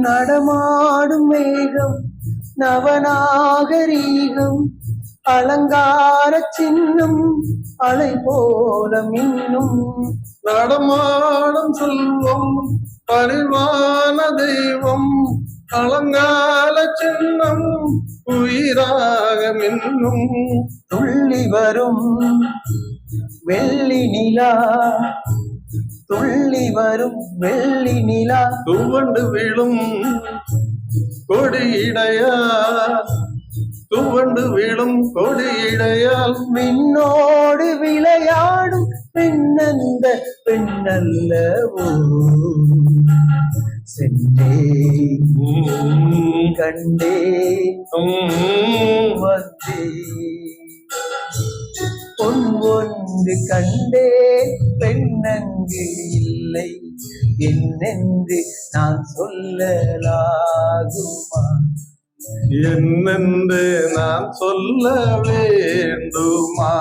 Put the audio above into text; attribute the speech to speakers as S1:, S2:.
S1: நடமாடும் மேகம் நவநாகரீகம் அலங்கார சின்னம் அலை போல மின்னும்
S2: நடமாடும் செல்வம் பரிவான தெய்வம் அலங்கார சின்னம் உயிராக மின்னும்
S1: துள்ளி வரும் வெள்ளி நிலா துள்ளி வரும் வெள்ளி நிலா
S2: துவண்டு விழும் கொடியிடையா துவண்டு விழும் கொடியிடையால்
S1: விண்ணோடு விளையாடும் பெண்ணந்த பெண்ணல்லவோ சென்றே கண்டே வந்தே பொன் ஒன்று கண்டே பெண்ணங்கு இல்லை என்னென்று நான் சொல்லலாகுமா
S2: என்னென்று நான் சொல்ல வேண்டுமா